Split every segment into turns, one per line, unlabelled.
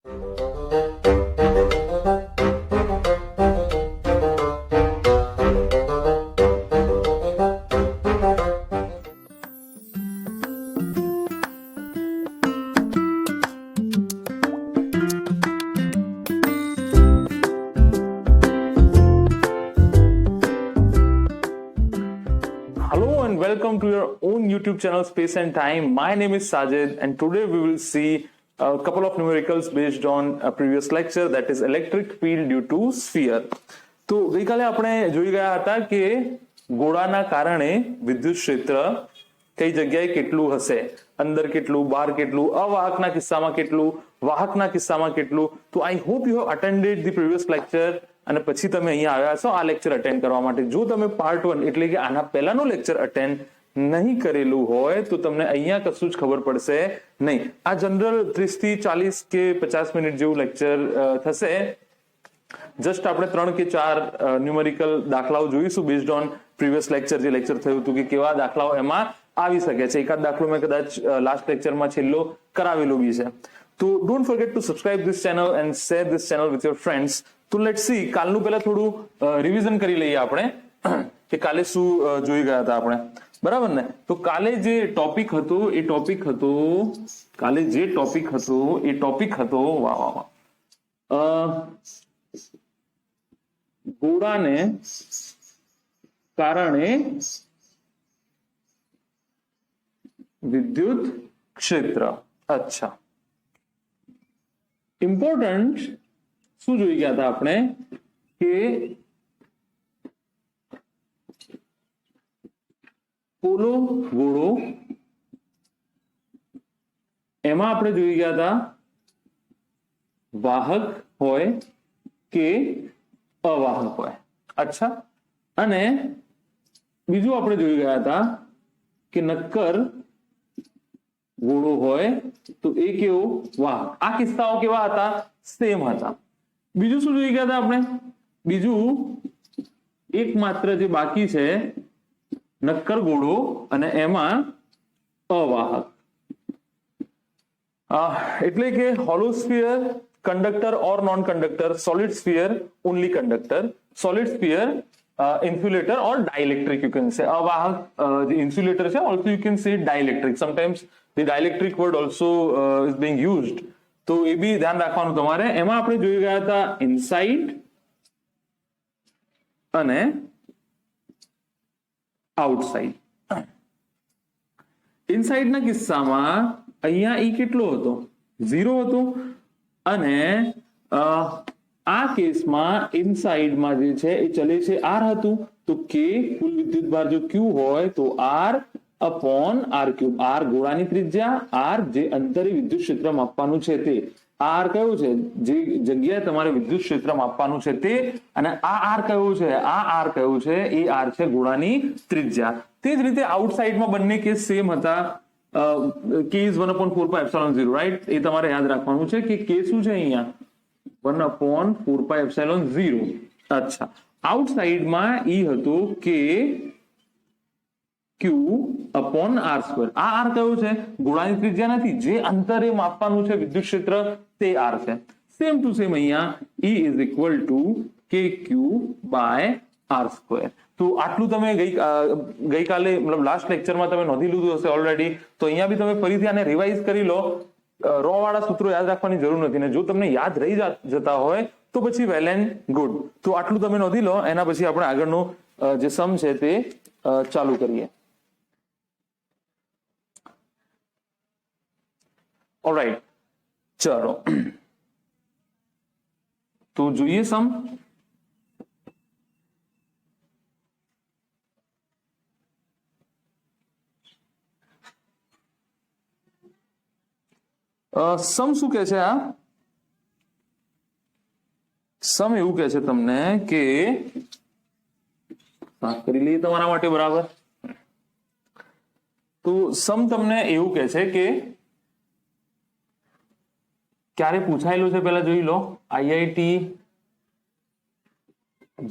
Hello and welcome to your own YouTube channel Space and Time. My name is Sajid and today we will see a couple of numericals based on a previous lecture, that is electric field due to sphere. તો ગઈકાલે આપણે જોઈ ગયા હતા કે ગોળાના કારણે વિદ્યુત ક્ષેત્ર કઈ જગ્યાએ કેટલું હશે, અંદર કેટલું, બહાર કેટલું, અવાહકના કિસ્સામાં કેટલું, વાહકના કિસ્સામાં કેટલું. તો I hope you have attended the previous lecture અને પછી તમે અહીંયા આવ્યા છો આ લેક્ચર અટેન્ડ કરવા માટે. જો તમે પાર્ટ 1 એટલે કે આના પહેલાનો લેક્ચર અટેન્ડ નહીં કરેલું હોય તો તમને અહીંયા કશું જ ખબર પડશે નહીં. આ જનરલ 30 થી 40 કે 50 મિનિટ જેવું લેક્ચર થશે. જસ્ટ આપણે 3 કે 4 ન્યુમેરિકલ દાખલાઓ જોઈશું બેઝડ ઓન પ્રીવિયસ લેક્ચર, જે લેક્ચર થયું હતું કે કેવા દાખલાઓ એમાં આવી શકે છે. એકાદ દાખલો મેં કદાચ લાસ્ટ લેક્ચરમાં છેલ્લો કરાવેલો બી છે. તો don't forget two subscribe this channel and share this channel with your friends. તો લેટ્સ સી, કાલનું પહેલા થોડું રિવિઝન કરી લઈએ આપણે કે કાલે શું જોઈ ગયા હતા આપણે, બરાબર ને? તો કાલે જે ટોપિક હતો એ ટોપિક હતો વાહ વાહ વાહ, ગોળાને કારણે વિદ્યુત ક્ષેત્ર. અચ્છા, ઇમ્પોર્ટન્ટ શું જોઈ ગયા હતા આપણે કે પોલો ગોળો, એમાં આપણે જોઈ ગયા હતા વાહક હોય કે અવાહક હોય. અચ્છા, અને બીજું આપણે જોઈ ગયા હતા કે નક્કર ગોળો હોય તો એ કેવો વાહક. આ કિસ્સાઓ કેવા હતા? સેમ હતા. બીજું શું જોઈ ગયા હતા આપણે? બીજું એકમાત્ર જે બાકી છે નક્કર ગોળો અને એમાં અવાહક, એટલે કે hollow sphere, conductor or non conductor, solid sphere only conductor, solid sphere insulator or dielectric you can say. અવાહક જે insulator છે also you can say dielectric. Sometimes the dielectric word also is being used. તો એ બી ધ્યાન રાખવાનું તમારે. એમાં આપણે જોઈ ગયા હતા ઇનસાઇડ અને આઉટસાઇડ. ઇનસાઇડના કિસ્સામાં અહીંયા ઈ કેટલો હતો? 0 હતો. અને આ કેસમાં ઇનસાઇડમાં જે છે એ ચલે છે R હતું. તો કે કુલ વિદ્યુત ભાર જો Q હોય તો R અપોન R3. R ગોળાની ત્રિજ્યા, R જે અંતરે વિદ્યુત ક્ષેત્ર માપવાનું છે તે. R કયું છે? જે જગ્યાએ તમારે વિદ્યુત ક્ષેત્ર માપવાનું છે તે. અને આ R કયું છે? આ R કયું છે? એ R છે ગોળાની ત્રિજ્યા. તે જ રીતે આઉટસાઇડમાં બંને કેસ સેમ હતા. K is 1/4πε0, right? એ તમારે યાદ રાખવાનું છે કે K શું છે અહીંયા? 1/4πε0. અચ્છા, આઉટસાઇડમાં ઈ હતું કે Q અપોન R². આ R કયો છે? ગોળાની ત્રિજ્યા નથી, જે અંતરે માપવાનું છે વિદ્યુત ક્ષેત્ર તે R છે. સેમ ટુ સેમ અહીંયા E is equal to KQ by R². તો આટલું તમે ગઈકાલે મતલબ લાસ્ટ લેક્ચરમાં તમે નોંધી લીધું હશે ઓલરેડી. તો અહીંયા બી તમે ફરીથી આને રિવાઇઝ કરી લો. રો વાળા સૂત્રો યાદ રાખવાની જરૂર નથી, ને જો તમને યાદ રહી જતા હોય તો પછી વેલ એન્ડ ગુડ. તો આટલું તમે નોંધી લો, એના પછી આપણે આગળનું જે સમ છે તે ચાલુ કરીએ. ઓલરાઈટ, ચલો તો જોઈએ સમ. સમ શું કે છે? આ સમ એવું કે છે તમને કે સાફ કરી લઈએ તમારા માટે, બરાબર? તો સમ તમને એવું કે છે કે ક્યારે પૂછાયેલું છે પહેલા જોઈ લો. IIT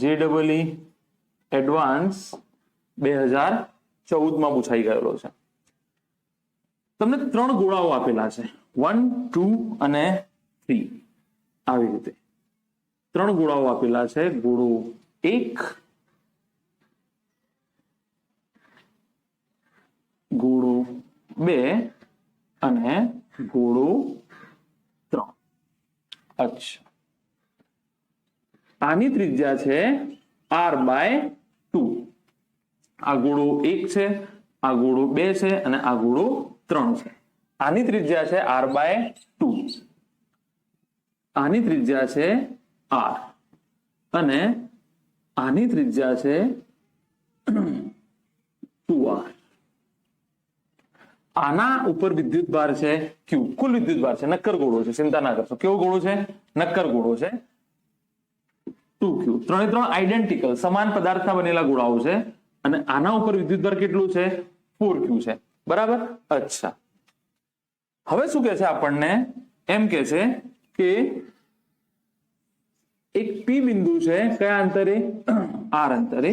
JEE એડવાન્સ 2014 પૂછાઈ ગયેલો છે. તમને 3 ગોળાઓ આપેલા છે, 1, 2 અને 3 આવી રીતે 3 ગોળાઓ આપેલા છે, ગોળો 1, ગોળો 2 અને ગોળો 3. અચ્છા, આની ત્રિજ્યા છે r/2. આ ગોળો 1 છે, આ ગોળો 2 છે અને આ ગોળો 3 છે. આની ત્રિજ્યા છે r/2, આની ત્રિજ્યા છે r અને આની ત્રિજ્યા છે 2r. આના ઉપર વિદ્યુત ભાર છે q, કુલ વિદ્યુત ભાર છે, નક્કર ગોળો છે, ચિંતા ના કરશો. કેવો ગોળો છે? નક્કર ગોળો છે, 2q. ત્રણે ત્રણ આઈડેન્ટિકલ સમાન પદાર્થના બનેલા ગોળાઓ છે અને આના ઉપર વિદ્યુત ભાર કેટલું છે? 4q છે, બરાબર. અચ્છા, હવે શું કે છે આપણને? એમ કે છે કે એક p બિંદુ છે, કયા અંતરે? r અંતરે.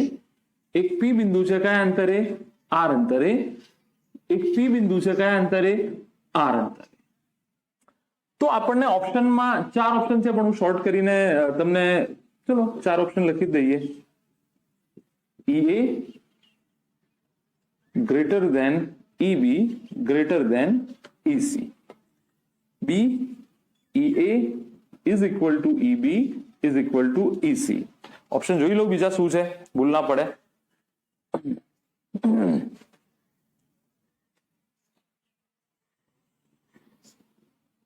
એક p બિંદુ છે, કયા અંતરે? r અંતરે. એક p બિંદુ છે, કયા અંતરે? r અંતરે. તો આપણને ઓપ્શનમાં 4 ઓપ્શન છે, પણ હું શોર્ટ કરીને તમને ચલો 4 ઓપ્શન લખી દઈએ. EA greater than EB greater than EC. B, EA is equal to EB is equal to EC. Option જોઈ લો બીજા શું છે, ભૂલ ના પડે.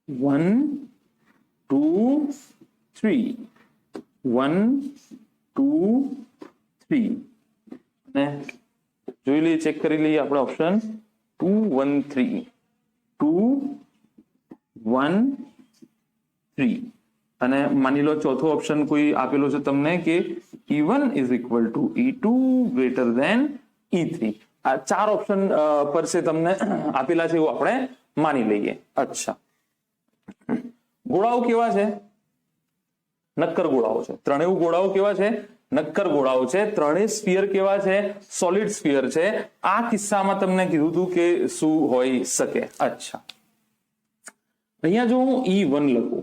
1 2 3 1 2 3 ને જોઈ લઈએ, ચેક કરી લઈએ આપણે ઓપ્શન 2 1 3 2 1 3 અને માની લો ચોથો ઓપ્શન કોઈ આપેલો છે તમને કે E1 is equal to E2 greater than E3. આ 4 ઓપ્શન પર છે તમને આપેલા છે એવું આપણે માની લઈએ. અચ્છા, ગોળાઓ કેવા છે? નક્કર ગોળાઓ છે. ત્રણેય ગોળાઓ કેવા છે? નક્કર ગોળાઓ છે. ત્રણેય સ્ફિયર કેવા છે? સોલિડ સ્ફિયર છે. આ કિસ્સામાં તમને કીધું હતું કે શું હોઈ શકે. અચ્છા, અહીંયા જો હું E1 લખું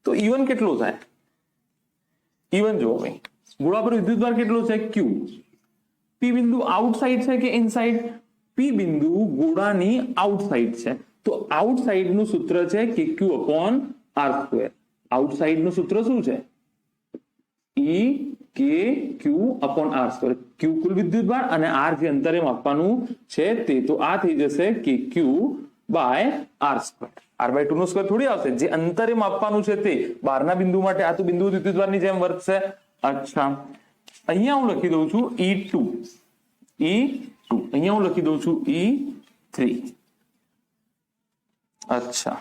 તો E1 કેટલો થાય? E1 જો ભાઈ, ગોળા પર વિદ્યુતભાર કેટલો છે? Q. P બિંદુ આઉટસાઇડ છે કે ઇનસાઇડ? P બિંદુ ગોળાની આઉટસાઇડ છે, તો આઉટસાઇડ નું સૂત્ર છે KQ/r². આઉટસાઇડ નું સૂત્ર શું છે? EKQ/r². Q કુલ વિદ્યુતભાર અને r જે અંતરે માપવાનું છે તે, તો આ થઈ જશે KQ/r². r/2 નો સ્ક્વેર થોડી આવશે, જે અંતરે માપવાનું છે તે. બહારના બિંદુ માટે આ તો બિંદુ વિદ્યુતભારની જેમ વર્તશે. અચ્છા, અહીંયા હું લખી દઉં છું E2. અહીંયા હું લખી દઉં છું E3. અચ્છા,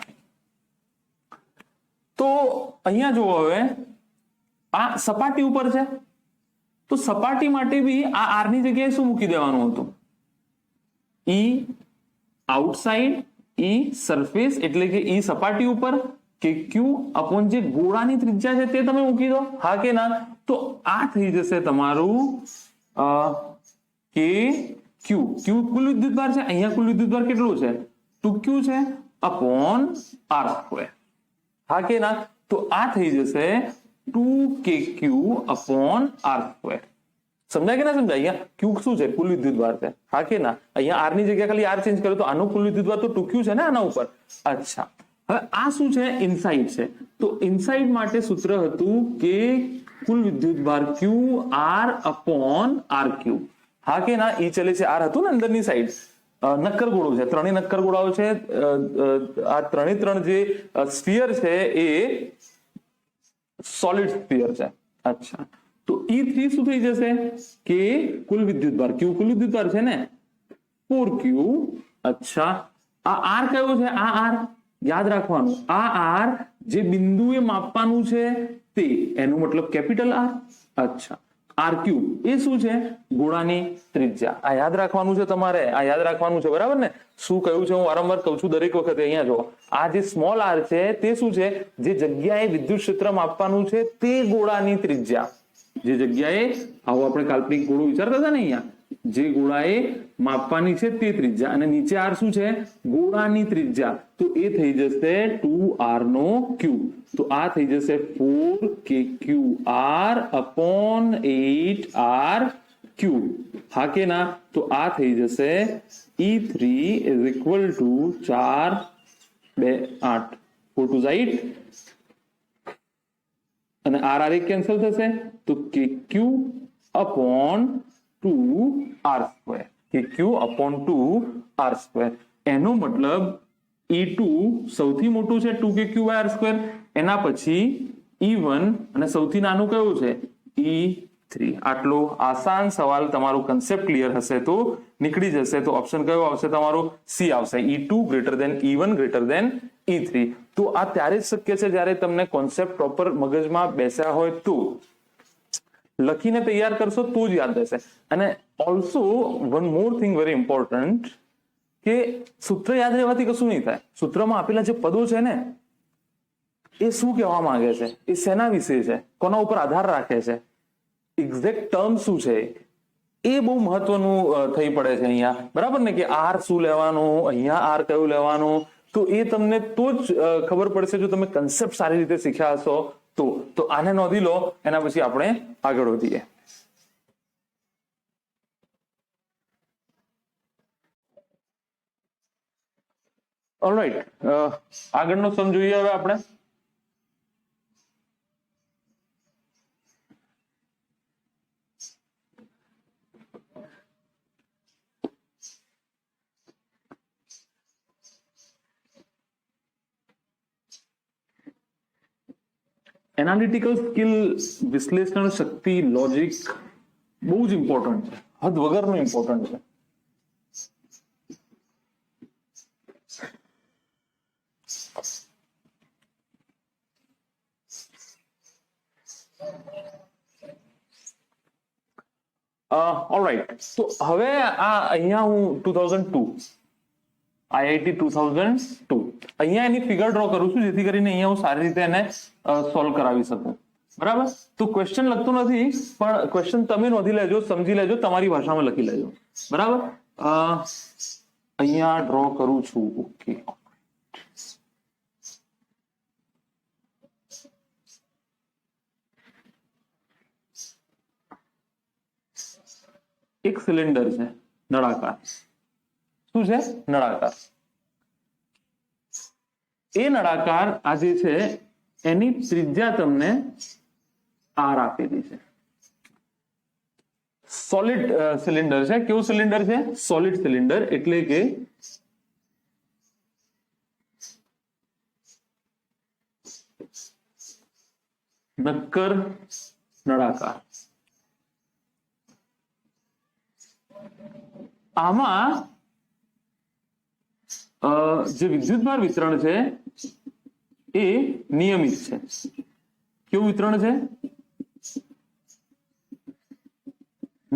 તો અહીંયા જુઓ, હવે આ સપાટી ઉપર છે, તો સપાટી માટે બી આ r ની જગ્યાએ શું મૂકી દેવાનું હતું? E આઉટસાઇડ, E સરફેસ એટલે કે E સપાટી ઉપર, કે Q અપોન જે ગોળાની ત્રિજ્યા છે તે તમે મૂકી દો. હા કે ના? તો આ થઈ જશે તમારું કે Q. Q કુલ વિદ્યુતભાર છે, અહીંયા કુલ વિદ્યુતભાર કેટલું છે? 2Q છે અપોન r². હા કે ના? તો આ થઈ જશે 2KQ/r². સમજાય કે ના સમજાય? અહીંયા Q શું છે? કુલ વિદ્યુતભાર છે. હા કે ના? અહીંયા r ની જગ્યાએ ખાલી r ચેન્જ કર્યો તો આનો કુલ વિદ્યુતભાર તો 2Q છે ને આના ઉપર. અચ્છા, હવે આ શું છે? ઇનસાઇડ છે, તો ઇનસાઇડ માટે સૂત્ર હતું કે કુલ વિદ્યુતભાર QR/r3. હા કે ના? ઈ ચલે છે r હતું ને અંદરની સાઈડ. નક્કર ગોળો છે, ત્રણેય નક્કર ગોળાઓ છે. આ ત્રણ જે સ્ફિયર છે એ સોલિડ સ્ફિયર છે. અચ્છા, તો E3 શું થઈ જશે? કે કુલ વિદ્યુતભાર, Q કુલ વિદ્યુતભાર છે ને, 4Q. અચ્છા, આ r કયો છે? આ r યાદ રાખવાનું, આ r જે બિંદુએ માપવાનું છે તે, એનું મતલબ કેપિટલ R. અચ્છા, RQ એ શું છે? ગોળાની ત્રિજ્યા. આ યાદ રાખવાનું છે તમારે, આ યાદ રાખવાનું છે, બરાબર ને? શું કહ્યું છે? હું વારંવાર કહું છું દરેક વખતે. અહીંયા જો આ જે સ્મોલ r છે તે શું છે? જે જગ્યાએ વિદ્યુત ક્ષેત્ર માપવાનું છે તે ગોળાની ત્રિજ્યા. જે જગ્યાએ આવો આપણે કાલ્પનિક ગોળો વિચારતા હતા ને, અહીંયા જે ગોળાએ માપવાની છે તે ત્રિજ્યા, અને નીચે આર શું છે? ગોળાની ત્રિજ્યા. તો એ થઈ જશે 2r નો ક્યુબ. તો આ થઈ જશે 4kqr upon 8r ક્યુબ. હા કે ના? તો આ થઈ જશે E3 is equal to 4 2 8 4 2 8 અને r r કેન્સલ થશે તો kq upon 2r². kq upon 2r². એનો મતલબ E2 સૌથી મોટું છે 2kq/r², એના પછી E1 અને સૌથી નાનું કયું છે? E3. આટલો આસાન સવાલ તમારો કન્સેપ્ટ ક્લિયર હશે તો નીકળી જશે. તો ઓપ્શન કયો આવશે તમારો? સી આવશે. E2 greater than E1 greater than E3. તો આ ત્યારે જ શક્ય છે જ્યારે તમને કોન્સેપ્ટ પ્રોપર મગજમાં બેસ્યા હોય તો. લખીને તૈયાર કરશો તો જ યાદ રહેશે. અને also one more thing very important, કે સૂત્ર યાદ રહેવાથી કશું નહીં થાય. સૂત્રમાં આપેલા જે પદો છે ને એ શું કહેવા માંગે છે, એ શેના વિશે છે, કોના ઉપર આધાર રાખે છે, એક્ઝેક્ટ ટર્મ શું છે, એ બહુ મહત્વનું થઈ પડે છે અહીંયા. બરાબર ને? કે આર શું લેવાનું, અહીંયા આર કયું લેવાનું, તો એ તમને તો જ ખબર પડશે જો તમે કન્સેપ્ટ સારી રીતે શીખ્યા હશો તો આને નોંધી લો. એના પછી આપણે આગળ વધીએ. ઓલરાઈટ, આગળનો સમ જોઈએ હવે આપણે. એનાલિટિકલ સ્કિલ, વિશ્લેષણ શક્તિ, લોજિક બહુ જ ઇમ્પોર્ટન્ટ છે, હદ વગરનું ઇમ્પોર્ટન્ટ છે. ઓલરાઈટ, તો હવે આ અહીંયા હું 2002 IIT 2002 અહીંયા એની ફિગર ડ્રો કરું છું, જેથી કરીને અહીંયા હું સારી રીતે એને સોલ્વ કરાવી શકું. બરાબર? તો ક્વેશ્ચન લખતો નથી, પણ ક્વેશ્ચન તમે નોંધી લેજો, સમજી લેજો, તમારી ભાષામાં લખી લેજો. બરાબર? અહીંયા ડ્રો કરું છું. ઓકે, એક સિલિન્ડર છે નળાકાર. શું છે? નળાકાર. એ નળાકાર આ જે છે એની ત્રિજ્યા તમને આર આપેલી છે. સોલિડ સિલિન્ડર છે. કેવું સિલિન્ડર છે? સોલિડ સિલિન્ડર, એટલે કે નક્કર નળાકાર. આમાં જે વિદ્યુતભાર વિતરણ છે એ નિયમિત છે. કેવું વિતરણ છે?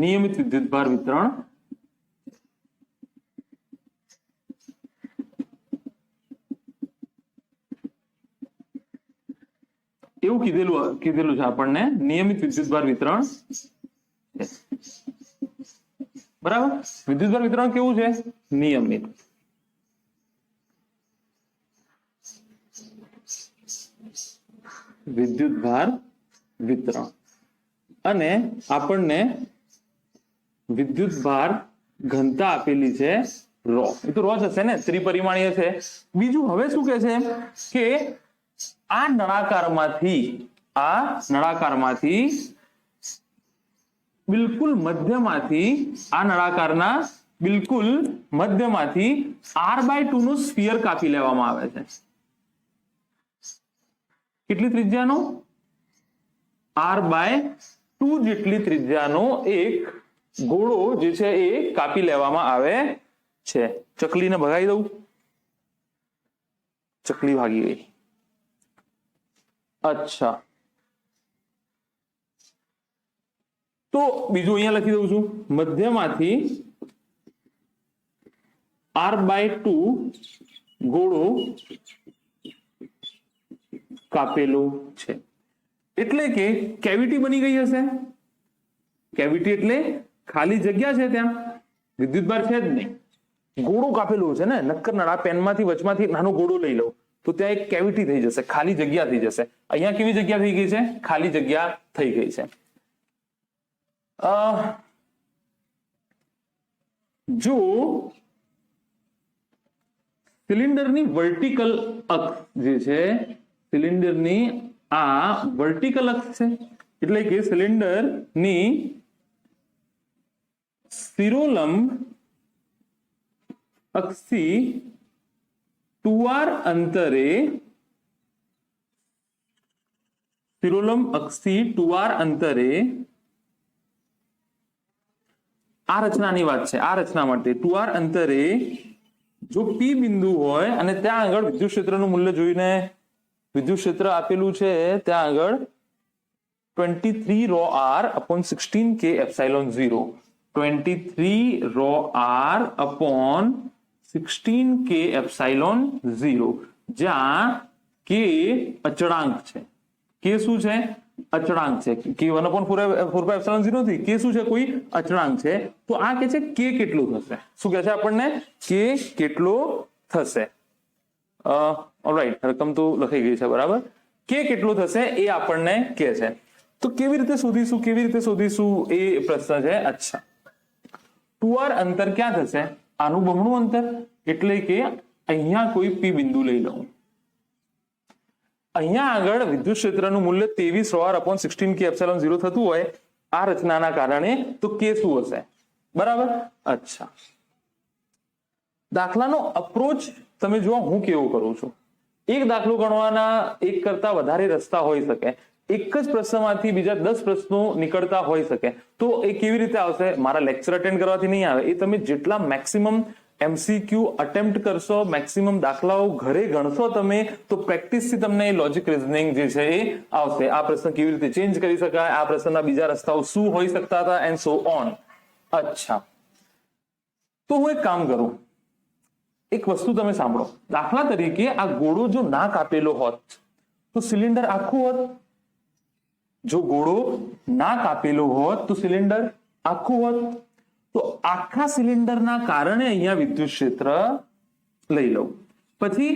નિયમિત વિદ્યુતભાર વિતરણ. એવું કીધેલું છે આપણને, નિયમિત વિદ્યુતભાર વિતરણ. બરાબર? વિદ્યુતભાર વિતરણ કેવું છે? નિયમિત. વિદ્યુતભાર વિતરણ. અને આપણને વિદ્યુતભાર ઘનતા આપેલી છે રો. એ તો રો જ હશે ને, ત્રિપરિમાણીય છે. બીજું હવે શું કે છે કે આ નળાકારમાંથી બિલકુલ મધ્યમાંથી, આ નળાકારના બિલકુલ મધ્યમાંથી r/2 નું સ્ફિયર કાપી લેવામાં આવે છે. કેટલી ત્રિજ્યાનો? r/2 જેટલી ત્રિજ્યાનો એક ગોળો જે છે એ કાપી લેવામાં આવે છે. ચકલીને ભગાઈ દઉં. ચકલી ભાગી ગઈ. અચ્છા, તો બીજું અહીંયા લખી દઉં છું. મધ્યમાંથી r/2 ગોળો કાપેલો છે. એટલે કે કેવિટી બની ગઈ હશે. કેવિટી એટલે ખાલી જગ્યા છે ત્યાં, વિદ્યુતભાર છે જ નહીં, ગોળો કાપેલો છે ને, નક્કર નળા પેનમાંથી વચમાંથી નાનો ગોળો લઈ લો તો ત્યાં એક કેવિટી થઈ જશે, ખાલી જગ્યા થઈ જશે. અહીંયા કેવી જગ્યા થઈ ગઈ છે? ખાલી જગ્યા થઈ ગઈ છે. જો સિલિન્ડરની વર્ટિકલ અક્ષ જે છે, સિલિન્ડરની આ વર્ટિકલ અક્ષ છે, એટલે કે સિલિન્ડરની શિરોલંબ અક્ષથી 2r અંતરે, શિરોલંબ અક્ષથી 2r અંતરે આ રચનાની વાત છે, આ રચના માટે 2r અંતરે જો પી બિંદુ હોય અને ત્યાં આગળ વિદ્યુત ક્ષેત્રનું મૂલ્ય જોઈને, વિદ્યુત ક્ષેત્ર આપેલું છે ત્યાં આગળ 23 rho r upon 16 k epsilon 0, 23 rho r upon 16 k epsilon 0, જ્યાં k અચળાંક છે. k શું છે? અચળાંક છે. k 1/4 epsilon 0 નથી, k શું છે? કોઈ અચળાંક છે. તો આ કે છે k કેટલું થશે? શું કહે છે આપણને? k કેટલો થશે? ઓલરાઈટ, રકમ તો લખાઈ ગઈ છે, બરાબર. k કેટલું થશે એ આપણને કહે છે. તો કેવી રીતે શોધીશું એ પ્રશ્ન છે. અચ્છા, 2r અંતર ક્યાં થશે? આનું બમણું અંતર, એટલે કે અહીંયા કોઈ પી બિંદુ લઈ લઉં. અહીંયા આગળ વિદ્યુત ક્ષેત્રનું મૂલ્ય 23 rho r upon 16 k epsilon 0 થતું હોય આ રચનાના કારણે, તો k શું હશે? બરાબર. અચ્છા, દાખલાનો અપ્રોચ તમે જુઓ હું કેવો કરું છું. એક દાખલો ગણવાના એક કરતા વધારે રસ્તા હોઈ શકે, એક જ પ્રશ્નમાંથી બીજા 10 પ્રશ્નો નીકળતા હોઈ શકે. તો એ કેવી રીતે આવશે? મારા લેક્ચર અટેન્ડ કરવાથી નહીં આવે. એ તમે જેટલા મેક્સિમમ એમસીક્યુ અટેમ્પ્ટ કરશો, મેક્સિમમ દાખલાઓ ઘરે ગણશો તમે, તો પ્રેક્ટિસથી તમને લોજિક રીઝનિંગ જે છે એ આવશે. આ પ્રશ્ન કેવી રીતે ચેન્જ કરી શકાય, આ પ્રશ્નના બીજા રસ્તાઓ શું હોઈ શકતા હતા, એન્ડ સો ઓન. અચ્છા, તો હું એક કામ કરું, એક વસ્તુ તમે સાંભળો. દાખલા તરીકે આ ગોળો જો ના કાપેલો હોત તો સિલિન્ડર આખું હોત. જો ગોળો ના કાપેલો હોત તો સિલિન્ડર આખું હોત. તો આખા સિલિન્ડરના કારણે અહીંયા વિદ્યુત ક્ષેત્ર લઈ લઉં. પછી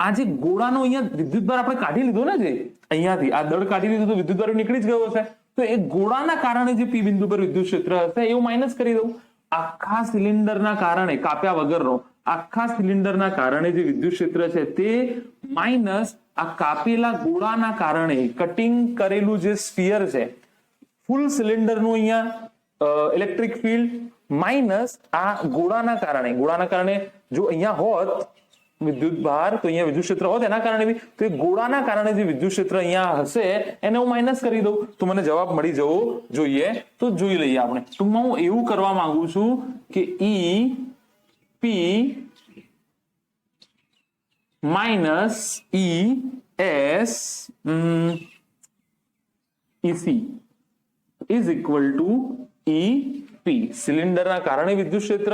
આ જે ગોળાનો અહીંયા વિદ્યુતભાર આપણે કાઢી લીધો ને, જે અહીંયાથી આ દળ કાઢી લીધું તો વિદ્યુતભાર નીકળી જ ગયો હશે. તો એ ગોળાના કારણે જે પી બિંદુ પર વિદ્યુત ક્ષેત્ર હશે એવું માઇનસ કરી દઉં. આખા સિલિન્ડરના કારણે, કાપ્યા વગરનો, આખા સિલિન્ડરના કારણે જે વિદ્યુત ક્ષેત્ર છે તે માઇનસ આ કાપેલા ગોળાના કારણે, કટિંગ કરેલું જે સ્ફિયર છે, ફૂલ સિલિન્ડરનું અહીંયા ઇલેક્ટ્રિક ફિલ્ડ માઇનસ આ ગોળાના કારણે જો અહીંયા હોત વિદ્યુત ભાર તો અહીંયા વિદ્યુત ક્ષેત્ર હોત એના કારણે બી, તો એ ગોળાના કારણે જે વિદ્યુત ક્ષેત્ર અહીંયા હશે એને હું માઇનસ કરી દઉં તો મને જવાબ મળી જવો જોઈએ. તો જોઈ લઈએ આપણે. ટૂંકમાં હું એવું કરવા માંગુ છું કે E P minus E S EC is equal to E P. સિલિન્ડરના કારણે વિદ્યુત ક્ષેત્ર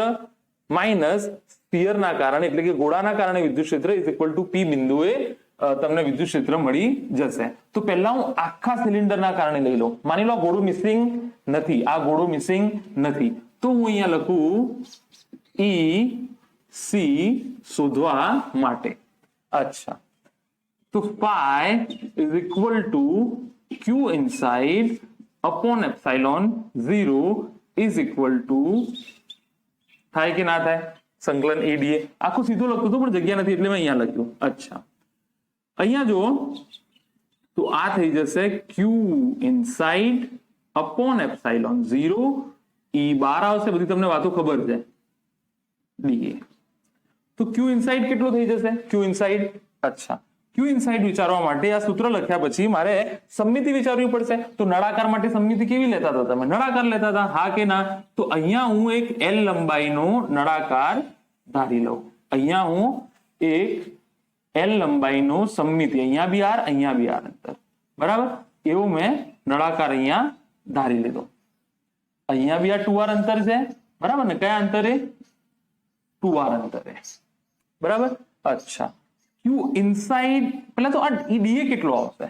માઇનસ સ્ફિયરના કારણે એટલે કે ગોળાના કારણે વિદ્યુત ક્ષેત્ર ઇઝ ઇક્વલ ટુ પી બિંદુએ તમને વિદ્યુત ક્ષેત્ર મળી જશે. તો પહેલા હું આખા સિલિન્ડરના કારણે લઈ લઉં. માની લો ગોળું મિસિંગ નથી, આ ગોળું મિસિંગ નથી, તો હું અહીંયા લખું ઈ સી શોધવા માટે. અચ્છા, તો phi is equal to q inside upon epsilon 0 is equal to, થાય કે ના થાય? સંકલન એડીએ આખું સીધું લખતું હતું પણ જગ્યા નથી એટલે મેં અહીંયા લખ્યું. અચ્છા, અહીંયા જો તો આ થઈ જશે q inside upon epsilon 0, e બહાર આવશે, બધી તમને વાતો ખબર છે, ડીએ. તો q inside કેટલો થઈ જશે? q inside, અચ્છા, q inside વિચારવા માટે આ સૂત્ર લખ્યા પછી મારે સમમિતિ વિચારવી પડશે. તો નળાકાર માટે સમમિતિ કેવી લેતા હતા તમે? નળાકાર લેતા હતા, હા કે ના? તો અહીંયા હું એક L લંબાઈનો નળાકાર ધારી લઉં. અહીંયા હું એક L લંબાઈનો સમમિતિ, અહીંયા બી r, અહીંયા બી r અંતર, બરાબર, એવો મેં નળાકાર અહીંયા ધારી લીધો. અહીંયા બી આ 2r અંતર છે, બરાબર ને? કયા અંતરે? 2r અંતરે, બરાબર. અચ્છા, q inside, પહેલા તો આ ડીએ કેટલો આવશે?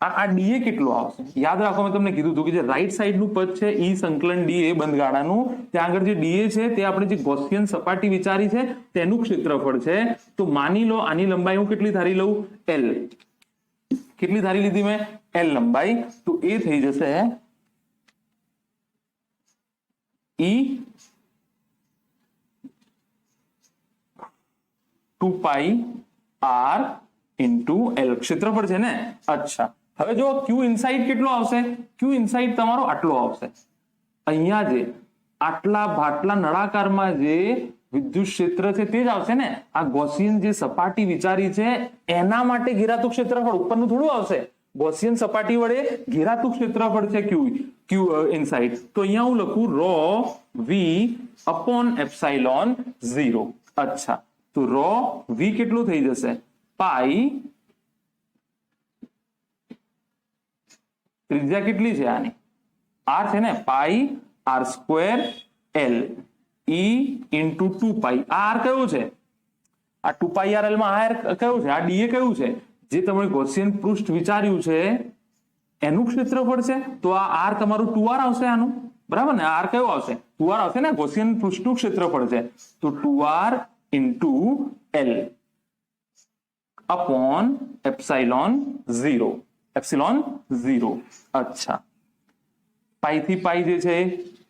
આ ડીએ કેટલો આવશે? યાદ રાખો મેં તમને કીધું હતું કે જે રાઈટ સાઈડ નું પદ છે ઈ સંકલન ડીએ બંધ ગાળાનું, ત્યાં આગળ જે ડીએ છે તે આપણે જે ગૌસિયન સપાટી વિચારી છે તેનું ક્ષેત્રફળ છે. તો માની લો આની લંબાઈ હું કેટલી ધારી લઉં? એલ. કેટલી ધારી લીધી મેં? એલ લંબાઈ. તો એ થઈ જશે ઈ 2 પાઈ r ઇન્ટુ એલ ક્ષેત્રફળ છે ને. અચ્છા, હવે જો ક્યુ ઇનસાઇડ કેટલો આવશે? ક્યુ ઇનસાઇડ તમારો આટલો આવશે. અહીંયા જે આટલા ભાટલા નળાકારમાં જે વિદ્યુત ક્ષેત્ર છે તે જ આવશે ને. આ ગૌસિયન જે સપાટી વિચારી છે એના માટે ઘેરાતું ક્ષેત્રફળ ઉપરનું થોડું આવશે. ગૌસિયન સપાટી વડે ઘેરાતું ક્ષેત્રફળ છે ક્યુ ઇનસાઇડ. તો અહીંયા હું લખું રો વી અપોન એપ્સાઇલોન 0. અચ્છા, તો રો વી કેટલું થઈ જશે? પાઈ, ત્રિજ્યા કેટલી છે આની? આર છે ને, pi R square L E into 2 pi. R કયું છે? આ 2 પાઈ આર એલ માં આર કયું છે? આ ડીએ કયું છે? જે તમે ગૌસિયન પૃષ્ઠ વિચાર્યું છે એનું ક્ષેત્રફળ છે. તો આ આર તમારું 2r આવશે આનું, બરાબર ને? આર કયો આવશે? 2r આવશે ને. ગૌસિયન પૃષ્ઠનું ક્ષેત્રફળ છે તો 2r into L upon epsilon 0. Epsilon 0. अच्छा, पाई थी पाई जे छे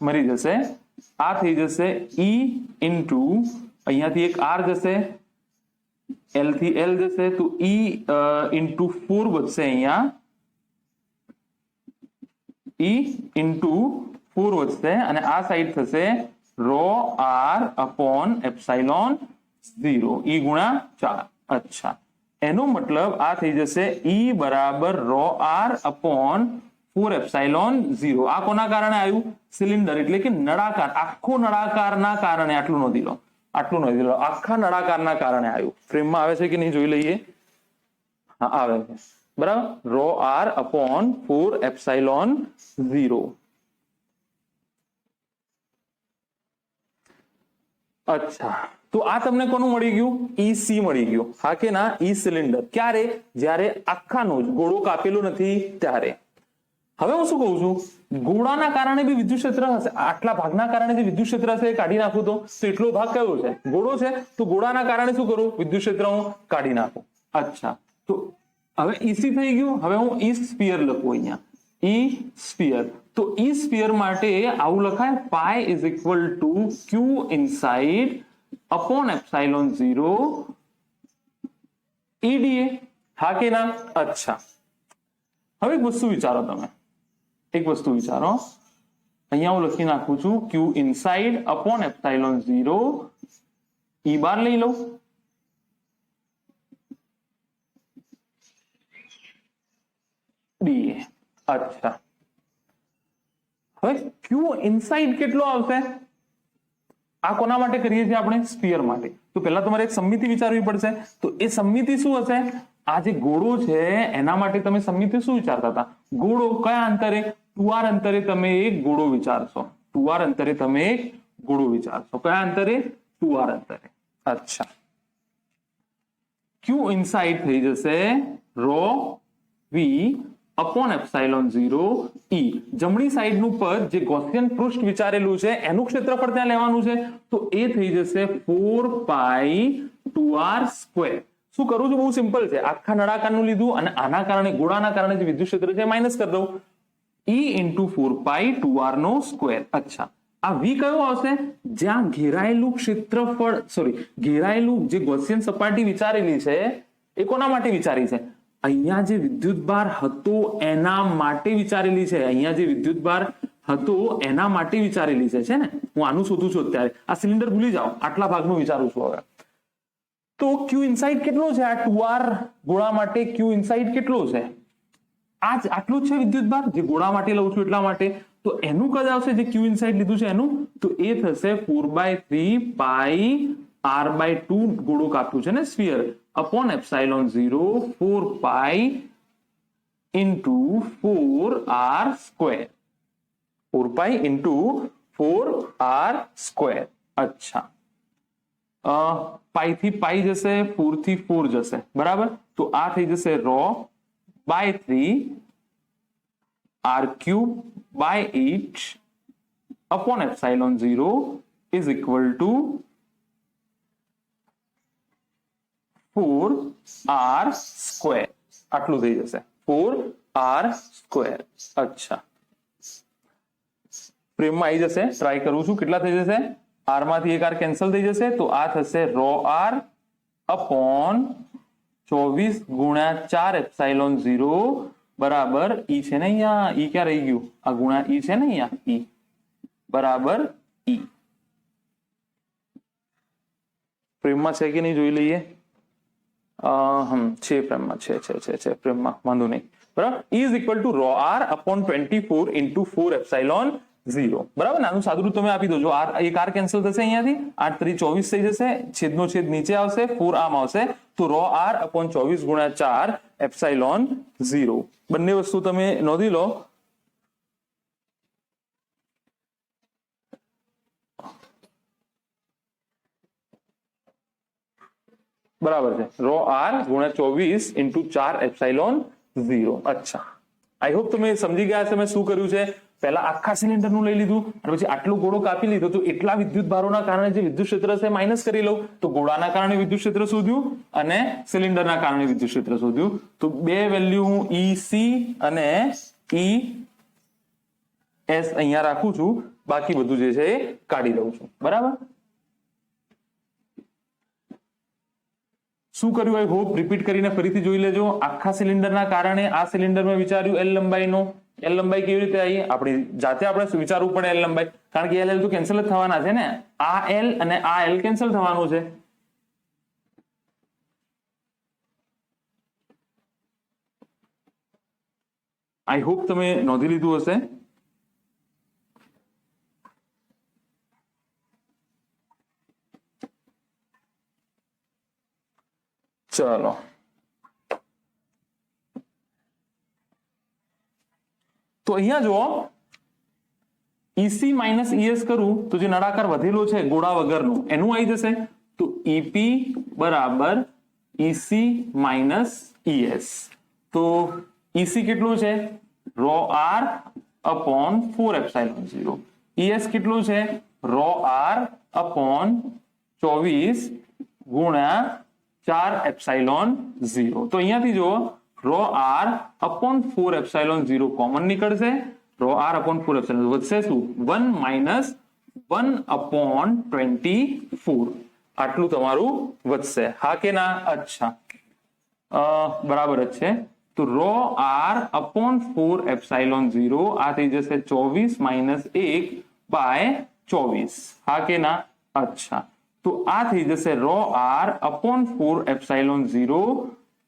मरी जશે. आ થઈ જશે e ઇન્ટુ અહીંયાથી એક r જશે, l થી l જશે તો e ઇન્ટુ 4 વધશે. અહીંયા e ઇન્ટુ 4 વધશે અને આ સાઈડ થશે rho r upon epsilon 0 e ગુણા 4. अच्छा, એનો મતલબ આ થઈ જશે E બરાબર રો r અપોન 4 એપ્સિલોન 0. આ કોના કારણે આવ્યું? સિલિન્ડર એટલે કે નળાકાર. આખો નળાકારના કારણે. આટલું નોંધી લો, આટલું નોંધી લો. આખા નળાકારના કારણે આવ્યું. ફ્રેમમાં આવે છે કે નહીં જોઈ લઈએ. હા, આવે છે, બરાબર. Rho r upon 4 epsilon 0. અચ્છા, તો આ તમને કોનું મળી ગયું? ઈસી મળી ગયું. હા કે ના? ઈ સિલિન્ડર. ક્યારે? જ્યારે આખાનો જ ગોળો કાપેલો નથી ત્યારે. હવે હું શું કહું છું? ગોળાના કારણે બી વિદ્યુત ક્ષેત્ર હશે. આટલા ભાગના કારણે જે વિદ્યુત ક્ષેત્ર હશે એ કાઢી નાખું તો એટલો ભાગ કયો છે? ગોળો છે. તો ગોળાના કારણે શું કરું? વિદ્યુત ક્ષેત્ર હું કાઢી નાખું. અચ્છા, તો હવે ઈસી થઈ ગયું. હવે હું ઈ સ્ફિયર લખું અહીંયા. ઈ સ્ફિયર. તો ઈ સ્ફિયર માટે આવું લખાય, પાઈ is equal to q inside upon epsilon 0 EDA. હા કે ના? અચ્છા, હવે એક વસ્તુ વિચારો તમે. એક વસ્તુ વિચારો. અહીંયા હું લખી નાખું છું ક્યુ ઇનસાઇડ अपॉन एप्सिलॉन 0 ઈ બાર લઈ લઉં. ડીએ. અચ્છા, હવે ક્યુ ઇનસાઇડ કેટલો આવશે? આ કોના માટે કરીએ છીએ આપણે? સ્ફિયર માટે. તો પહેલા તમારે એક સમમિતિ વિચારવી પડશે. તો એ સમમિતિ શું હશે? આ જે ગોળો છે એના માટે તમે સમમિતિ શું વિચારતા હતા? ગોળો કયા અંતરે? 2r અંતરે તમે એક ગોળો વિચારશો. 2r અંતરે તમે એક ગોળો વિચારશો. કયા અંતરે? 2r અંતરે. અચ્છા, ક્યુ ઇનસાઇડ થઈ જશે રો વી अपॉन एप्सिलॉन 0 ई. જમણી સાઈડનું પદ જે ગૌસિયન પૃષ્ઠ વિચારેલું છે એનું ક્ષેત્રફળ ત્યાં લેવાનું છે. તો એ થઈ જશે 4 પાઈ 2r સ્ક્વેર. શું કરું છું? બહુ સિમ્પલ છે. આખા નળાકારનું લીધું અને આના કારણે ગોળાના કારણે જે વિદ્યુત ક્ષેત્ર છે માઇનસ કરી દઉં. e ઇન્ટુ 4 પાઈ 2r નો સ્ક્વેર. અચ્છા, આ v કયો આવશે? જ્યાં ઘેરાયેલું ક્ષેત્રફળ, સોરી, ઘેરાયેલું જે ગૌસિયન સપાટી વિચારેલી છે એ કોના માટે વિચારી છે? અહીંયા જે વિદ્યુતભાર હતો એના માટે વિચારેલી છે. અહીંયા જે વિદ્યુતભાર હતો એના માટે વિચારેલી છે ને. હું આનું શોધું છું અત્યારે. આ સિલિન્ડર ભૂલી જાઓ, આટલા ભાગનું વિચારું છું હવે. તો ક્યુ ઇનસાઇડ કેટલો છે? આ 2r ગોળા માટે ક્યુ ઇનસાઇડ કેટલો છે? આટલું જ છે વિદ્યુતભાર જે ગોળા માટે લઉં છું એટલા માટે. તો એનું કદ આવશે જે ક્યુ ઇનસાઇડ લીધું છે એનું. તો એ થશે 4/3 પાઈ r/2 ગોળો કાપ્યું છે ને sphere upon epsilon 0 4 pi into 4r square. 4 pi into 4r square. अच्छा, पाई थी पाई जैसे 4 थी 4 जैसे, बराबर. तो आ थी जैसे रो by 3 r cube by 8 upon epsilon 0 is equal to 4r square. આટલું થઈ જશે 4r square. અચ્છા, પ્રેમમાં આવી જશે, ટ્રાય કરું છું. કેટલા થઈ જશે? r માંથી એક r કેન્સલ થઈ જશે, તો આ થશે રો r અપોન 24 ગુણ્યા 4 એપ્સાઇલોન 0 બરાબર ઈ છે ને અહીંયા, ઈ ક્યાં રહી ગયું? આ ગુણ્યા ઈ છે ને અહીંયા, ઈ બરાબર ઈ. પ્રેમમાં છે કે નહીં જોઈ લઈએ. છે પ્રેમમાં, છે પ્રેમમાં, વાંધો નહીં. બરાબર, is equal to rho r upon 24 into 4 epsilon 0. બરાબર, આનું સાદુરૂપ તમે આપી દો. જો આર એક આર કેન્સલ થશે અહીંયાથી, 8 3 24 થઈ જશે, છેદનો છેદ નીચે આવશે, 4 આમ આવશે, તો રો આર અપોન 24 ગુણ્યા 4 એપ્સાઇલોન 0. બંને વસ્તુ તમે નોંધી લો. બરાબર છે, રો આર ગુણ્યા 24 ઇન્ટુ 4 એપ્સાઇલોન 0. અચ્છા, આઈ હોપ તમે સમજી ગયા છે મેં શું કર્યું છે. પહેલા આખા સિલિન્ડર નું લઈ લીધું અને પછી આટલું ગોળો કાપી લીધો, તો એટલા વિદ્યુત ભારોના કારણે જે વિદ્યુત ક્ષેત્ર છે માઇનસ કરી લઉં, તો ગોળાના કારણે વિદ્યુત ક્ષેત્ર શોધ્યું અને સિલિન્ડરના કારણે વિદ્યુત ક્ષેત્ર શોધ્યું. તો બે વેલ્યુ હું EC અને ES અહીંયા રાખું છું, બાકી બધું જે છે એ કાઢી લઉં છું. બરાબર, શું કર્યું? આઈ હોપ રિપીટ કરીને ફરીથી જોઈ લેજો. આખા સિલિન્ડરના કારણે આ સિલિન્ડરમાં વિચાર્યું એલ લંબાઈનો. એલ લંબાઈ કેવી રીતે આવી? આપણી જાતે આપણે વિચારવું પડે એલ લંબાઈ, કારણ કે એલ તો કેન્સલ જ થવાના છે ને. આ એલ અને આ એલ કેન્સલ થવાનું છે. આઈ હોપ તમે નોંધી લીધું હશે. ચલો, તો અહીંયા જુઓ, EC માઇનસ ES કરું તો જે નળાકાર વધેલો છે ગોળા વગરનો એનું આવી જશે. તો EP બરાબર EC માઇનસ ES. તો EC કેટલું છે? Rho r upon 4 epsilon 0. ES કેટલું છે? રો આર અપોન 24 ગુણ્યા 4 એપ્સાઇલોન 0. તો અહીંયાથી જો rho r upon 4 epsilon 0 common નીકળશે. રો આર અપોન 4 એપ્સાઇલોન વધશે શું? 1 માઇનસ 1 અપોન 24. આટલું તમારું વધશે, હા કે ના? અચ્છા, બરાબર જ છે. તો રો આર અપોન 4 એપ્સાઇલોન 0 આ થઈ જશે 24 માઇનસ 1 બાય 24, હા કે ના? અચ્છા, તો આ થઈ જશે rho r upon 4 epsilon 0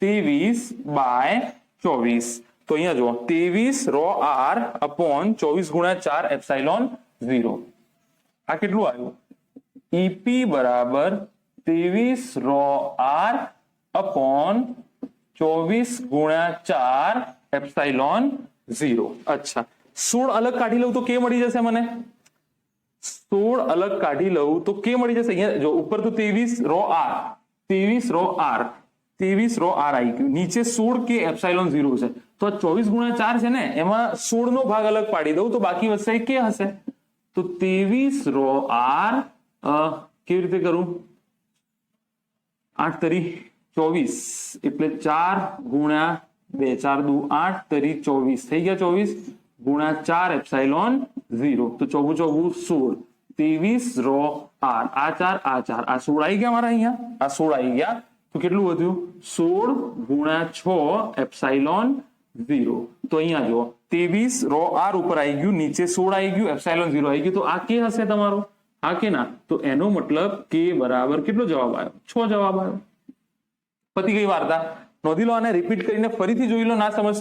23 by 24. તો અહીંયા જુઓ, 23 રો આર અપોન 24 ગુણ્યા 4 એપ્સાઇલોન 0. આ કેટલું આવ્યું? EP બરાબર 23 રો આર અપોન 24 ગુણ્યા 4 એપ્સાઇલોન 0. અચ્છા, 16 અલગ કાઢી લઉં તો કે મળી જશે મને? 16 અલગ કાઢી લઉં તો કે મળી જશે? અહીંયા જો ઉપર તો 23 rho r, 23 rho r, 23 rho r આવી ગયું, નીચે 16 કે એપ્સાઇલોન 0 છે. તો 24 ગુણ્યા 4 છે ને, એમાં 16 નો ભાગ અલગ પાડી દઉં તો બાકી વધશે કે હશે. તો 23 રો આર કેવી રીતે કરું? 8 તરી 24 એટલે 4 ગુણ્યા 2, 4 દુ 8 તરી 24 થઈ ગયા. 24 ગુણ્યા 4 એપ્સાઇલોન 0, તો 4 4 16. 23 રો આર, આ 4 આ 4, આ 16 આવી ગયા મારા અહીંયા, આ 16 આવી ગયા. તો કેટલું વધ્યું? 16 ગુણ્યા 6 એપ્સાઇલોન 0. તો અહીંયા જુઓ, 23 રો આર ઉપર આવી ગયું, નીચે 16 આવી ગયું, એપ્સાઇલોન 0 આવી ગયું. તો આ કે હશે તમારો, હા કે ના? તો એનો મતલબ કે બરાબર કેટલો જવાબ આવ્યો? 6 જવાબ આવ્યો. પતી ગઈ વાર્તા. નોંધી લો, આને રિપીટ કરીને ફરીથી જોઈ લો. ના સમજ,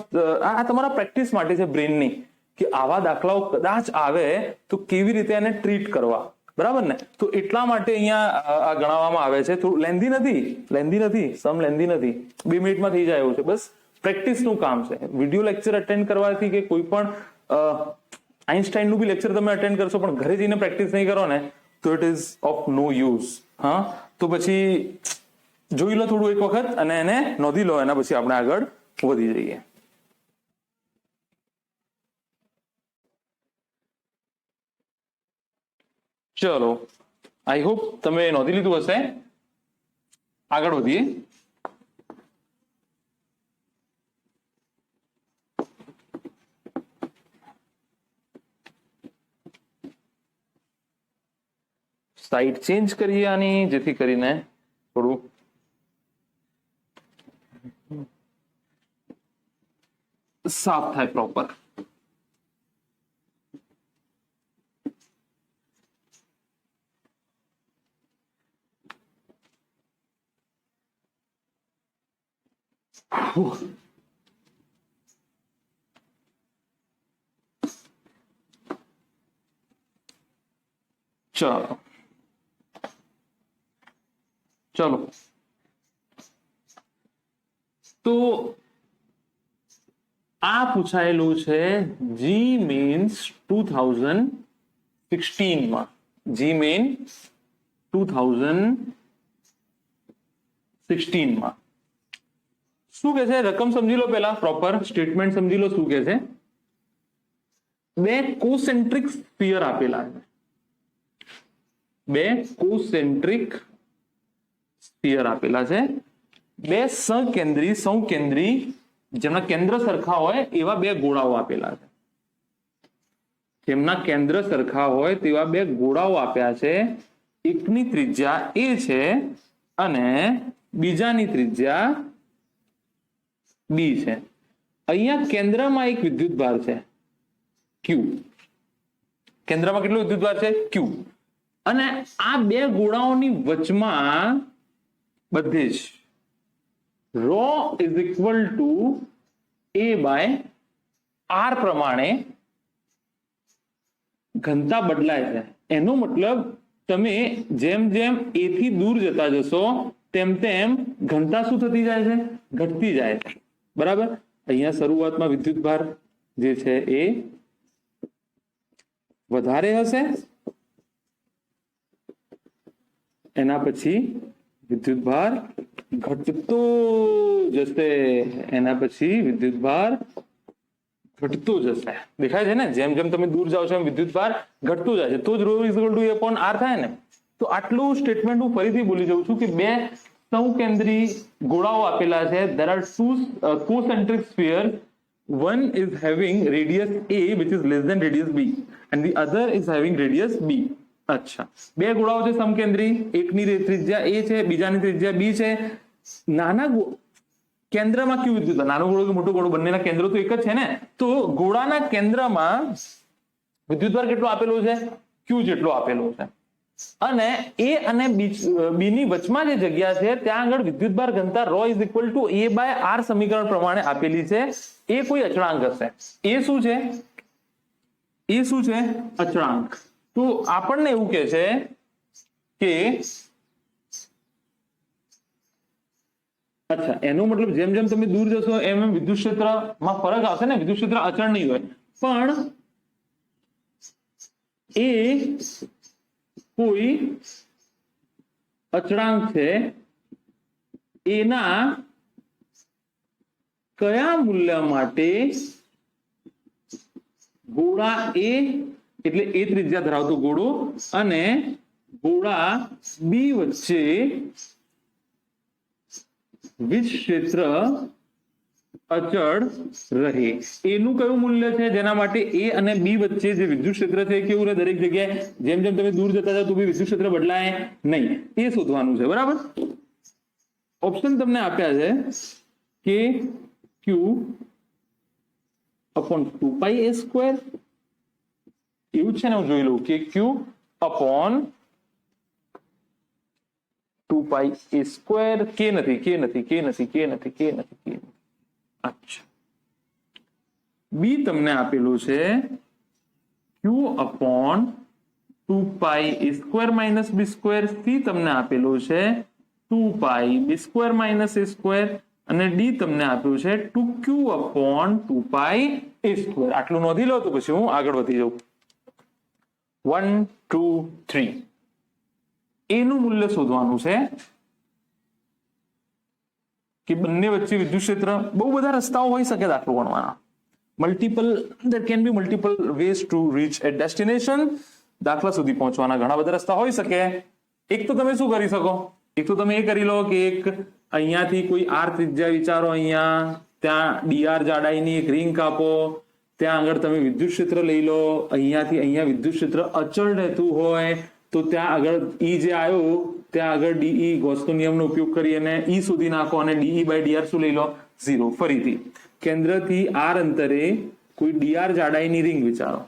આ તમારા પ્રેક્ટિસ માટે છે બ્રેનની, કે આવા દાખલાઓ કદાચ આવે તો કેવી રીતે એને ટ્રીટ કરવા. બરાબર ને? તો એટલા માટે અહીંયા આ ગણાવવામાં આવે છે. થોડું લેન્ધી નથી, સમ લેન્ધી નથી, 2 મિનિટમાં થઈ જાય એવું છે. બસ પ્રેક્ટિસનું કામ છે. વિડીયો લેક્ચર અટેન્ડ કરવાથી કે કોઈ પણ આઇન્સ્ટાઈનનું બી લેક્ચર તમે અટેન્ડ કરશો પણ ઘરે જઈને પ્રેક્ટિસ નહીં કરો ને તો it is of no use. હા, તો પછી જોઈ લો થોડું એક વખત અને એને નોંધી લો, એના પછી આપણે આગળ વધી જઈએ. ચલો, આઈ હોપ તમે નોંધી લીધું હશે. આગળ વધીએ. સાઈડ ચેન્જ કરીએ આની, જેથી કરીને થોડું સાફ થાય પ્રોપર. ચલો ચલો, તો આ પૂછાયેલું છે જી મેન્સ 2016 માં. જી મેન 2016 માં શું કે છે? રકમ સમજી લો, પહેલા પ્રોપર સ્ટેટમેન્ટ સમજી લો. શું કે છે? બે કોસેન્ટ્રિક સ્ફિયર આપેલા છે. બે કોસેન્ટ્રિક સ્ફિયર આપેલા છે. બે સંકેન્દ્રી જેમના કેન્દ્ર સરખા હોય એવા બે ગોળાઓ આપેલા છે. જેમના કેન્દ્ર સરખા હોય તેવા બે ગોળાઓ આપ્યા છે. એકની ત્રિજ્યા એ છે અને બીજાની ત્રિજ્યા બી છે. અહીંયા કેન્દ્રમાં એક વિદ્યુતભાર છે ક્યુ. કેન્દ્રમાં કેટલો વિદ્યુતભાર છે? ક્યુ. અને આ બે ગોળાઓની વચમાં બધે જ rho is equal to a by r પ્રમાણે ઘનતા બદલાય છે. એનો મતલબ તમે જેમ જેમ એ થી દૂર જતા જશો તેમ તેમ ઘનતા શું થતી જાય છે? ઘટતી જાય છે. બરાબર. અહીંયા શરૂઆતમાં વિદ્યુતભાર જે છે એ વધારે હશે, એના પછી વિદ્યુતભાર ઘટતો જશે, એના પછી વિદ્યુતભાર ઘટતો જશે. દેખાય છે ને? જેમ જેમ તમે દૂર જાઓ છો એમ વિદ્યુતભાર ઘટતું જાય છે. તો જ ρ = a upon r થાય ને. તો આટલું સ્ટેટમેન્ટ હું ફરીથી બોલી જાઉં છું કે બે સંકેન્દ્રી ગોળાઓ આપેલા છે. there are two concentric spheres. One is having radius a which is less than radius b and the other is having radius b. અચ્છા, બે ગોળાઓ છે સમકેન્દ્રી. એકની ત્રિજ્યા a છે, બીજાની ત્રિજ્યા b છે. નાના કેન્દ્રમાં કયું વિદ્યુત? નાનો ગોળો કે મોટો ગોળો, બંનેના કેન્દ્રો તો એક જ છે ને. તો ગોળાના કેન્દ્રમાં વિદ્યુતભાર કેટલો આપેલો છે? ક્યુ જેટલો આપેલો છે. અને એ અને બી ની વચમાં જે જગ્યા છે ત્યાં આગળ વિદ્યુતભાર ઘનતા ρ = a/r સમીકરણ પ્રમાણે આપેલી છે. એ કોઈ અચળાંક હશે. એ શું છે? એ શું છે? અચળાંક. તો આપણને એવું કહે છે કે અચ્છા, એનો મતલબ જેમ જેમ તમે દૂર જશો એમ એમ વિદ્યુત ક્ષેત્રમાં ફરક આવશે ને. વિદ્યુત ક્ષેત્ર અચળ નહીં હોય, પણ એ કોઈ અચળાંક છે. એના કયા મૂલ્ય માટે ગોળા એ એટલે એ ત્રિજ્યા ધરાવતો ગોળો અને ગોળા બી વચ્ચે વિદ્યુત ક્ષેત્ર અચળ રહે. એનું કયું મૂલ્ય છે જેના માટે એ અને બી વચ્ચે જે વિદ્યુત ક્ષેત્ર છે કેવું રહે દરેક જગ્યાએ? જેમ જેમ તમે દૂર જતા જાવ તો બી વિદ્યુત ક્ષેત્ર બદલાય નહીં. એ શોધવાનું છે. બરાબર. ઓપ્શન તમને આપ્યા છે કે ક્યુ upon 2πa². એવું છે ને, હું જોઈ લઉં કે ક્યુ upon 2πa². કે નથી. અચ્છા, બી તમને આપેલું છે ક્યુ upon 2πa² - b². સી તમને આપેલું છે 2πb² - a² અને ડી તમને આપ્યું છે 2q upon 2πa². આટલું નોંધી લો તો પછી હું આગળ વધી જાઉં. 1 2 3 એનું મૂલ્ય શોધવાનું છે કે બંને વચ્ચે વિદ્યુત ક્ષેત્ર. બહુ બધા રસ્તાઓ હોઈ શકે દાખલો ગણવાના. there can be multiple ways to reach a destination. દાખલા સુધી પહોંચવાના ઘણા બધા રસ્તા હોઈ શકે. એક તો તમે શું કરી શકો, એક તો તમે એ કરી લો કે એક અહીંયાથી કોઈ આર ત્રિજ્યા વિચારો, અહીંયા ત્યાં ડીઆર જાડાઈની એક રિંગ કાપો, ત્યાં આગળ તમે વિદ્યુત ક્ષેત્ર લઈ લો, અહીંયાથી અહીંયા વિદ્યુત ક્ષેત્ર અચળ રહેતું હોય તો ત્યાં આગળ ઈ જે આવ્યો ત્યાં આગળ ડીઈ ગોસનો નિયમનો ઉપયોગ કરી અને ઈ સુધી નાખો અને ડીઈ બાય ડીઆર શું લઈ લો, 0. ફરીથી કેન્દ્રથી આર અંતરે કોઈ ડીઆર જાડાઈની રિંગ વિચારો,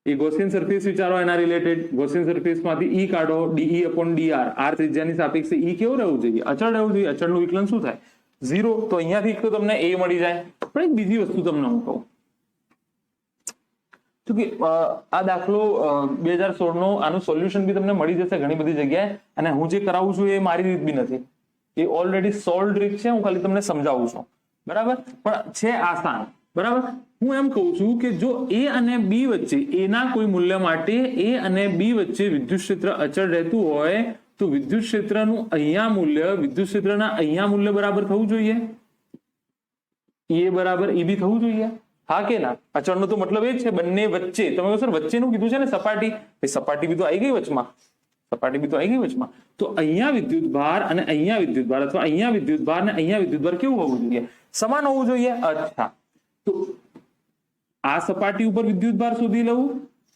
એ ગોસિયન સરફેસ વિચારો, એના રિલેટેડ ગોસિયન સરફેસ માંથી ઈ કાઢો, ડીઈ અપોન ડીઆર, આર ત્રિજ્યાની સાપેક્ષે ઈ કેવું રહેવું જોઈએ, અચળ રહેવું જોઈએ. અચળનું વિકલન શું થાય, 0. તો અહીંયાથી તો તમને એ મળી જાય. પણ એક બીજી વસ્તુ તમને હું કહું, આ દાખલો 2016 નો આનું સોલ્યુશન બી તમને મળી જશે ઘણી બધી જગ્યાએ, અને હું જે કરાવું છું એ મારી રીત બી નથી, એ ઓલરેડી સોલ્વ રીત છે, હું ખાલી તમને સમજાવું છું, બરાબર? પણ છે આસાન, બરાબર? હું એમ કહું છું કે જો એ અને બી વચ્ચે, એના કોઈ મૂલ્ય માટે એ અને બી વચ્ચે વિદ્યુત ક્ષેત્ર અચળ રહેતું હોય તો વિદ્યુત ક્ષેત્રનું અહીંયા મૂલ્ય વિદ્યુત ક્ષેત્રના અહીંયા મૂલ્ય બરાબર થવું જોઈએ, એ બરાબર એ બી થવું જોઈએ, હા કે ના? અચળનો તો મતલબ એ જ છે બંને વચ્ચે. તમે કહો સર વચ્ચેનું કીધું છે ને, સપાટી, સપાટી બી તો આવી ગઈ વચમાં, સપાટી બી તો આવી ગઈ વચમાં. તો અહીંયા વિદ્યુત ભાર અને અહીંયા વિદ્યુત ભાર, અથવા અહીંયા વિદ્યુત ભાર અને અહીંયા વિદ્યુત ભાર કેવું હોવું જોઈએ, સમાન હોવું જોઈએ. અચ્છા, તો આ સપાટી ઉપર વિદ્યુત ભાર શોધી લઉં,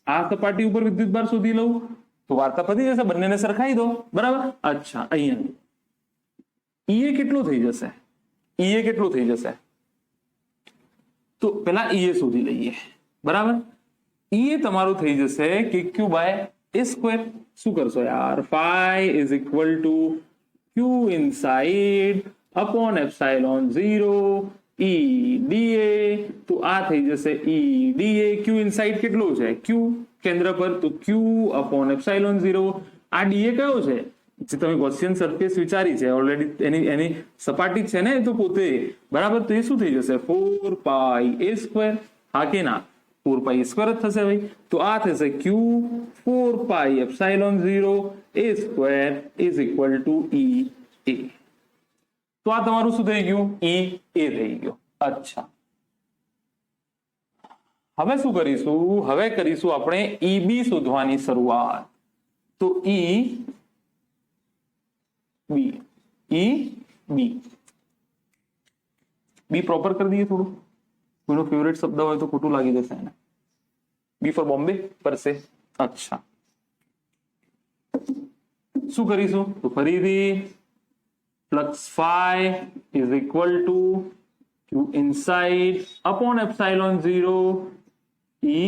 આ સપાટી ઉપર વિદ્યુત ભાર શોધી લઉં તો વાર્તા પતી જશે, બંનેને સરખાઈ દો, બરાબર? અચ્છા, અહીંયા ઈએ કેટલું થઈ જશે, ઈએ કેટલું થઈ જશે, તો પેલા ઈએ શોધી લઈએ, બરાબર? ઈએ તમારું થઈ જશે કે ક્યુ બાય એ સ્ક્વેર. શું કરશો યાર, phi is equal to q inside upon epsilon 0 e dA. તો આ થઈ જશે e dA. q inside કેટલું છે, q કેન્દ્ર પર, તો q upon epsilon 0. આ dA કયો છે, જે તમે ગોસિયન સરફેસ વિચારી છે ઓલરેડી, એની સપાટી છે ને, તો પોતે, બરાબર? તો એ શું થઈ જશે, 4 પાઈ a સ્ક્વેર, હા કે ના? 4 પાઈ સ્ક્વેર જ થશે ભાઈ. તો આ થશે q 4 pi epsilon 0 a square is equal two e a. તો આ તમારું શું થઈ ગયું, e a થઈ ગયું. અચ્છા, હવે શું કરીશું, હવે કરીશું આપણે eb શોધવાની શરૂઆત. તો e બી પ્રોપર કરી દઈએ થોડું, કોઈનો ફેવરેટ શબ્દ હોય તો ખોટું લાગી જશે એને. બી ફોર બોમ્બે પરસે. અચ્છા, શું કરીશું, તો ફરીથી flux phi is equal to q inside upon epsilon 0 e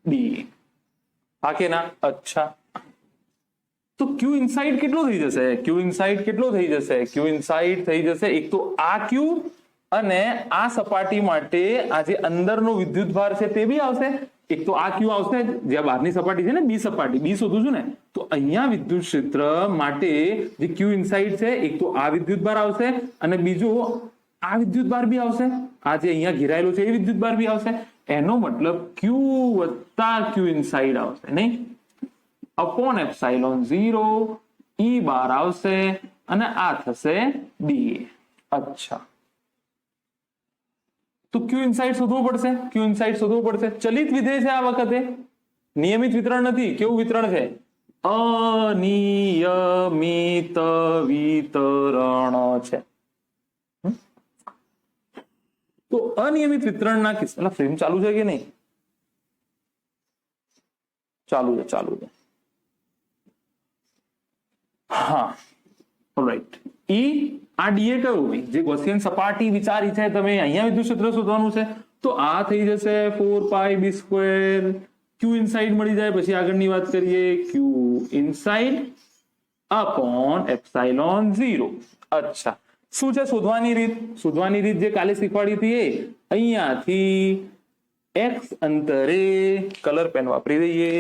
d, હા કે ના? અચ્છા, તો ક્યુ ઇનસાઇડ કેટલો થઈ જશે, ક્યુ ઇનસાઇડ કેટલો થઈ જશે, ક્યુ ઇનસાઇડ થઈ જશે એક તો આ ક્યુ, અને આ સપાટી માટે આ જે અંદરનો વિદ્યુત ભાર છે તે બી આવશે. એક તો આ ક્યુ આવશે, જ્યાં બહારની સપાટી છે ને, બી સપાટી, બી શોધું છું ને, તો અહીંયા વિદ્યુત ક્ષેત્ર માટે જે ક્યુ ઇનસાઇડ છે, એક તો આ વિદ્યુત ભાર આવશે અને બીજો આ વિદ્યુત ભાર બી આવશે, આ જે અહીંયા ઘેરાયેલો છે એ વિદ્યુત ભાર બી આવશે. એનો મતલબ ક્યુ વત્તા ક્યુ ઇનસાઇડ આવશે, નહીં? અપોન એપ્સાઇલોન 0 e બાર આવશે અને આ થશે ડી. અચ્છા, તો ક્યુ ઇનસાઇડ શોધવું પડશે, ક્યુ ઇનસાઇડ શોધવું પડશે. ચલિત વિધેય છે આ વખતે, નિયમિત વિતરણ નથી. કેવું વિતરણ છે, અનિયમિત વિતરણ છે. તો અનિયમિત વિતરણના કિસ્સામાં ફ્રેમ ચાલુ છે કે નહીં, ચાલુ છે, ચાલુ છે. હા, ઓલરાઈટ. ઈ આ ડીએ કયું ભાઈ, જે ગોસિયન સપાટી વિચારી છે તમે, અહીંયા વિદ્યુત ક્ષેત્ર શોધવાનું છે, તો આ થઈ જશે 4 પાઈ બી સ્ક્વેર. ક્યુ ઇનસાઇડ મળી જાય, પછી આગળની વાત કરીએ, ક્યુ ઇનસાઇડ અપોન એપ્સાઇલોન 0. અચ્છા, શું છે શોધવાની રીત, શોધવાની રીત જે કાલે શીખવાડી હતી એ, અહીંયાથી એક્સ અંતરે કલર પેન વાપરી દઈએ,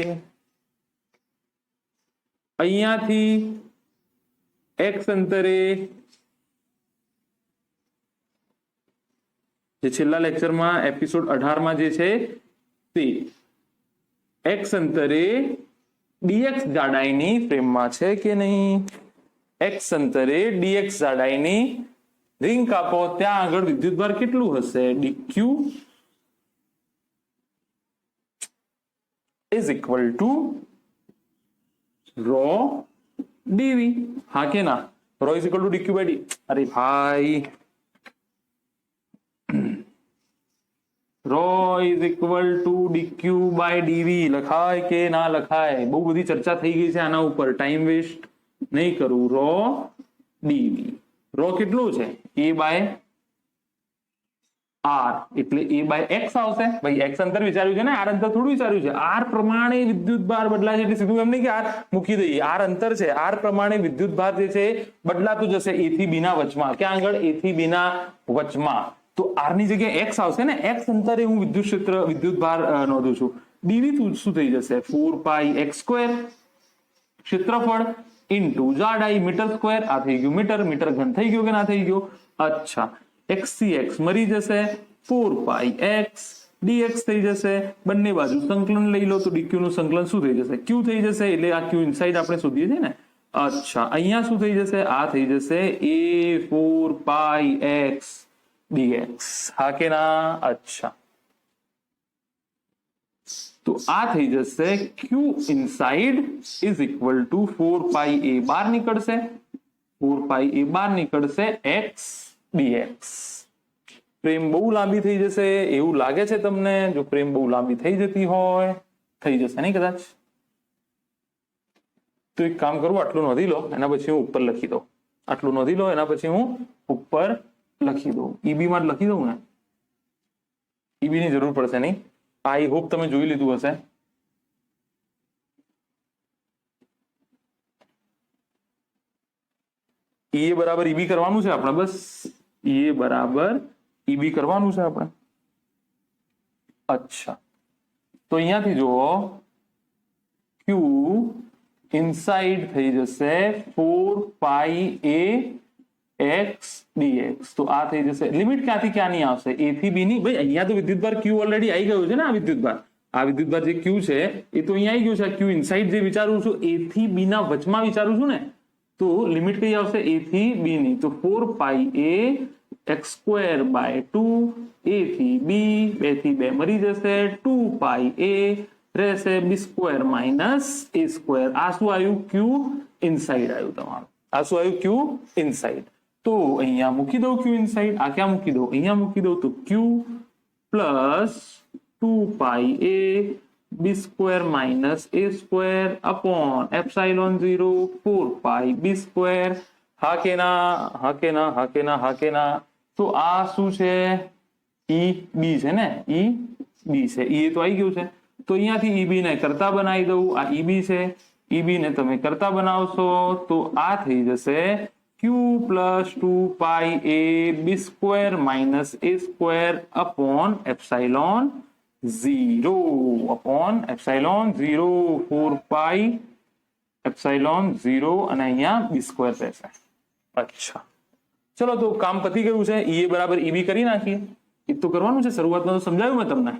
અહીંયાથી એક્સ અંતરે, જે છેલ્લા લેક્ચરમાં એપિસોડ 18 જે છે તે એક્સ અંતરે ડીએક્સ જાડાઈની ફ્રેમમાં છે કે નહીં, એક્સ અંતરે ડીએક્સ જાડાઈની રિંગ કાપો, ત્યાં આગળ વિદ્યુતભાર કેટલું હશે, D Q is equal to rho D V, हाँ के ना, rho is equal to D Q by D. अरे भाई rho is equal to D Q by D V લખાય કે ના લખાય? બહુ બધી ચર્ચા થઈ ગઈ છે આના ઉપર, ટાઈમ વેસ્ટ નહીં કરું। રો ડીવી, રો કેટલું છે? એ બાય આર, એટલે એ બાય એક્સ આવશે। ભાઈ એક્સ અંતર વિચાર્યું છે ને, આર અંતર થોડું વિચાર્યું છે। આર પ્રમાણે વિદ્યુત ભાર બદલાય છે, એટલે સીધું એમ નહીં કે આર મૂકી દઈએ, આર અંતર છે, આર પ્રમાણે વિદ્યુત ભાર જે છે બદલાતું જશે એ થી બી ના વચમાં। ક્યાં આગળ? એ થી બી ના વચમાં। તો આર ની જગ્યાએ એક્સ આવશે ને, એક્સ અંતરે હું વિદ્યુત ક્ષેત્ર વિદ્યુત ભાર નોંધું છું। ડીવી શું થઈ જશે? 4 પાઈ એક્સ સ્ક્વેર ક્ષેત્રફળ ઇન્ટુ જાડાઈ મીટર સ્ક્વેર, આ થઈ ગયું મીટર, મીટર ઘન થઈ ગયું કે ના થઈ ગયું? અચ્છા, એક્સ થી એક્સ મરી જશે, 4 પાઈ એક્સ ડીએક્સ થઈ જશે, બંને બાજુ સંકલન લઈ લો તો ડીક્યુ નું સંકલન શું થઈ જશે? ક્યુ થઈ જશે, એટલે આ ક્યુ ઇનસાઇડ આપણે શોધીએ છીએ ને। અચ્છા, અહીંયા શું થઈ જશે? આ થઈ જશે એ 4 પાઈ એક્સ dx, હા કે ના? અચ્છા, તો આ થઈ જશે q inside is equal two 4 pi a બાર નીકળશે, 4 પાઈ a બાર નીકળશે x dx। પ્રેમ બહુ લાંબી થઈ જશે એવું લાગે છે તમને? જો પ્રેમ બહુ લાંબી થઈ જતી હોય, થઈ જશે નહીં કદાચ? તો એક કામ કરું, આટલું નોંધી લો, એના પછી હું ઉપર લખી દઉં। આટલું નોંધી લો, એના પછી હું ઉપર લખી દઉં। ઈબી માં લખી દઉં ને, ઈબી ની જરૂર પડશે નહીં, આઈ હોપ તમે જોઈ લીધું હશે। એ બરાબર ઈબી કરવાનું છે આપણે, બસ એ બરાબર ઈબી કરવાનું છે આપણે। અચ્છા, તો અહીંયાથી જુઓ ક્યુ ઇનસાઇડ થઈ જશે 4 પાઈ એ एक्स dx, तो आ થઈ જશે। લિમિટ ક્યાંથી ક્યાંની આવશે? a થી b ની। ભાઈ અહીંયા તો વિદ્યુતભાર q ઓલરેડી આવી ગયો છે ને, આ વિદ્યુતભાર જે q છે એ તો અહીંયા આવી ગયું છે। q ઇનસાઇડ જે વિચારું છું a થી b ના વચમાં વિચારું છું ને, તો લિમિટ કઈ આવશે? a થી b ની। તો 4 pi a x square by 2, a થી b, 2 થી 2 મરી જશે, 2 પાઈ a રહેશે b square minus a square. આ શું આવ્યું? q ઇનસાઇડ આવ્યું તમારું। આ શું આવ્યું? q inside. તો અહીંયા મૂકી દઉં q ઇનસાઇડ, આ ક્યાં મૂકી દઉં? અહીંયા મૂકી દઉં તો q plus 2 pi a b square minus a square upon epsilon 0 4 pi b square, હા કે ના? હા કે ના? હા કે ના? હા કે ના? તો આ શું છે? e b છે ને, e b છે, e તો આવી ગયું છે। તો અહીંયાથી e b ને કરતા બનાવી દઉં, આ e b છે, e b ને તમે કરતા બનાવશો તો આ થઈ જશે q plus 2 pi a b square minus a square upon epsilon 0, upon epsilon 0, 4 pi epsilon 0 અને અહીંયા b સ્ક્વેર રહેશે। અચ્છા, ચલો તો કામ પતી ગયું છે। એ બરાબર ઈબી કરી નાખીએ, એ તો કરવાનું છે, શરૂઆતમાં તો સમજાવ્યું મેં તમને।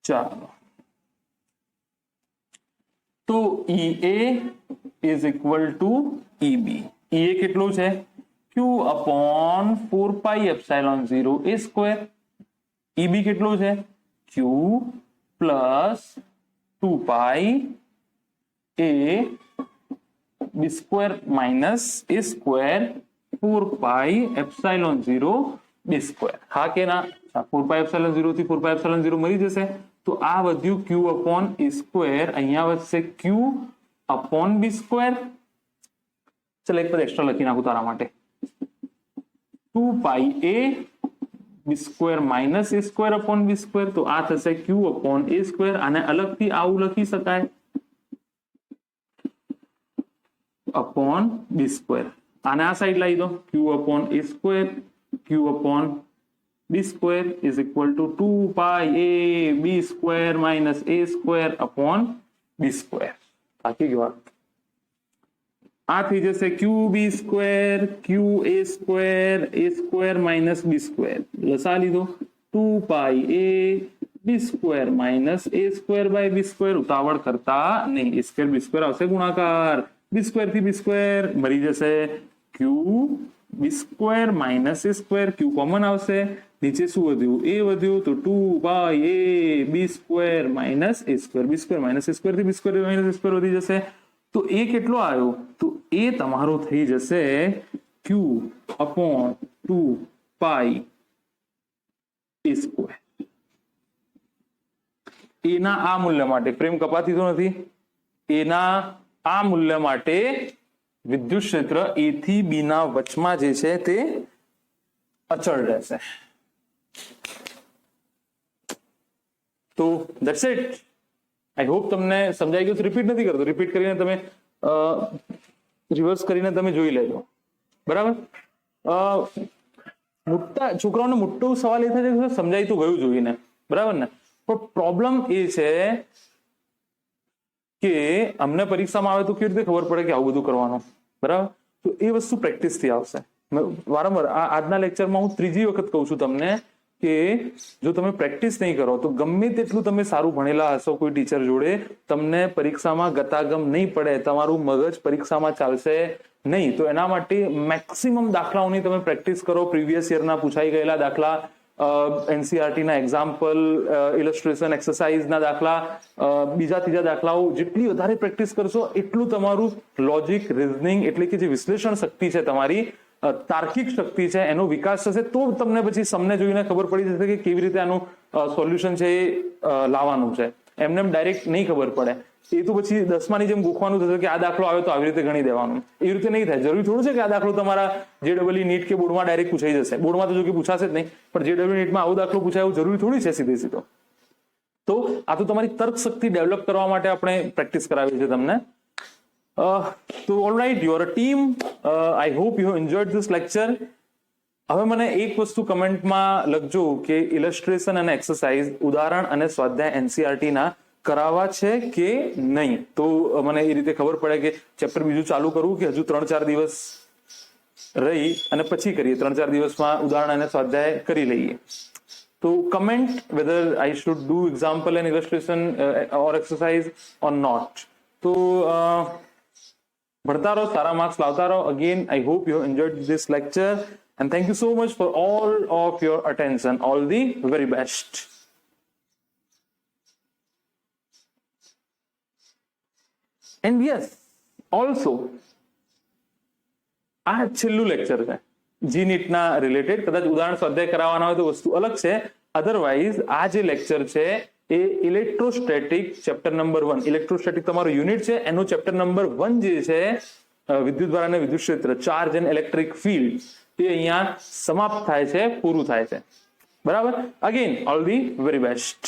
ચાલો, તો EA is equal two EB। EA કેટલું છે? Q upon 4 pi epsilon 0 a square. EB કેટલું છે? Q plus 2 pi a b square minus a square 4 pi epsilon 0 b square, હા કે ના? 4 પાઈ એપ્સિલોન 0 થી 4 પાઈ એપ્સિલોન 0 મરી જશે, તો આ વધ્યું q અપોન a સ્ક્વેર, અહીંયા વધશે q અપોન b સ્ક્વેર। ચલો એક પદ એક્સ્ટ્રા લખી નાખું તારા માટે, 2 pi a b square minus a square upon b square, તો આ થશે q અપોન a સ્ક્વેર। આને અલગથી આવું લખી શકાય, અપોન b સ્ક્વેર। આને આ સાઈડ લાવી દો, q upon a square, q upon b square is equal to 2 pi a b square minus a square upon b square. બાકી ગયો આ થઈ જશે q b square, q a square minus b square, લસા લીધો, 2 pi a b square minus a square by b square. ઉતાવળ કરતા નહીં, a સ્ક્વેર b સ્ક્વેર આવશે ગુણાકાર, b સ્ક્વેર થી b સ્ક્વેર મરી જશે, q બી સ્ક્વેર માઇનસ એ સ્ક્વેર, ક્યુ કોમન આવશે, નીચે શું વધ્યું, એ વધ્યું, તો 2/a બી સ્ક્વેર માઇનસ એ સ્ક્વેર, બી સ્ક્વેર માઇનસ એ સ્ક્વેર થી બી સ્ક્વેર માઇનસ એ સ્ક્વેર વધી જશે, તો એ કેટલો આવ્યો, તો એ તમારો થઈ જશે ક્યુ અપોન 2π એ સ્ક્વેર. એના આ મૂલ્ય માટે, ફ્રેમ કપાતી તો નથી, એના આ મૂલ્ય માટે વિદ્યુત ક્ષેત્ર એ થી બી ના વચમાં જે છે તે અચળ રહેશે. તો ધેટ્સ ઇટ. આઈ હોપ તમને સમજાઈ ગયું. રિપીટ નથી કરતો, રિપીટ કરીને તમે રિવર્સ કરીને તમે જોઈ લેજો. બરાબર. મોટા છોકરાઓને મોટો સવાલ એ થાય છે કે સમજાઈ તો ગયું જોઈને, બરાબર ને, પણ પ્રોબ્લેમ એ છે કે અમને પરીક્ષામાં આવે તો કેવી રીતે ખબર પડે કે આવું બધું કરવાનું, બરાબર. તો એ વસ્તુ પ્રેક્ટિસ થી આવશે. વારંવાર આજના લેક્ચરમાં હું ત્રીજી વખત કહું છું તમને કે જો તમે પ્રેક્ટિસ નહીં કરો તો ગમે તેટલું તમે સારું ભણેલા હશો કોઈ ટીચર જોડે, તમને પરીક્ષામાં ગતાગમ નહીં પડે, તમારું મગજ પરીક્ષામાં ચાલશે નહીં. તો એના માટે મેક્સિમમ દાખલાઓની તમે પ્રેક્ટિસ કરો, પ્રીવિયસ યરના પૂછાઈ ગયેલા દાખલા, એનસીઆરટી ના એક્ઝામ્પલ, ઇલસ્ટ્રેશન એક્સરસાઇઝ ના દાખલા, બીજા ત્રીજા દાખલાઓ જેટલી વધારે પ્રેક્ટિસ કરશો એટલું તમારું લોજિક, રીઝનિંગ એટલે કે જે વિશ્લેષણ શક્તિ છે, તમારી તાર્કિક શક્તિ છે, એનો વિકાસ થશે. તો તમને પછી સમને જોઈને ખબર પડી જશે કે કેવી રીતે આનું સોલ્યુશન છે એ લાવવાનું છે. એમને ડાયરેક્ટ નહીં ખબર પડે, એ તો પછી 10માની જેમ ગોખવાનું થશે કે આ દાખલો આવ્યો તો આવી રીતે ગણી દેવાનું. એવી રીતે નહીં થાય. જરૂરી થોડું છે કે આ દાખલો તમારા જેડબલઈ નીટ કે બોર્ડમાં ડાયરેક્ટ પૂછાઈ જશે. બોર્ડમાં તો જો કે પૂછાશે જ નહીં, પણ જેડબલઈ નીટમાં આવો દાખલો પૂછાય એવું જરૂરી થોડી છે સીધે સીધો. તો આ તો તમારી તર્ક શક્તિ ડેવલપ કરવા માટે આપણે પ્રેક્ટિસ કરાવી છે તમને. So all right, you are a team. I hope you have enjoyed this lecture. હવે મને એક વસ્તુ કમેન્ટમાં લખજો કે ઇલસ્ટ્રેશન અને એક્સરસાઇઝ, ઉદાહરણ અને સ્વાધ્યાય એનસીઆરટી ના કરાવવા છે કે નહીં. તો મને એ રીતે ખબર પડે કે ચેપ્ટર બીજું ચાલુ કરવું કે હજુ 3-4 દિવસ રહી અને પછી કરીએ. 3-4 દિવસમાં ઉદાહરણ અને સ્વાધ્યાય કરી લઈએ. તો comment whether I should do example and illustration or exercise or not. તો ભણતા રહો, સારા માર્ક્સ લાવતા રહો. Again, I hope you have enjoyed this lecture and thank you so much for all of your attention. All the very best. And yes, also આ છેલ્લું lecture છે જી નીટના related. કદાચ ઉદાહરણ સ્વાધ્યાય કરાવવાના હોય તો વસ્તુ અલગ છે. અધરવાઇઝ આ જે લેક્ચર છે એ ઇલેક્ટ્રોસ્ટેટિક ચેપ્ટર નંબર 1, ઇલેક્ટ્રોસ્ટેટિક તમારો યુનિટ છે, એનો ચેપ્ટર નંબર 1 જે છે વિદ્યુત દ્વારા અને વિદ્યુત ક્ષેત્ર, ચાર્જ એન્ડ ઇલેક્ટ્રિક ફિલ્ડ, એ અહીંયા સમાપ્ત થાય છે, પૂરું થાય છે. બરાબર. Again all the very best.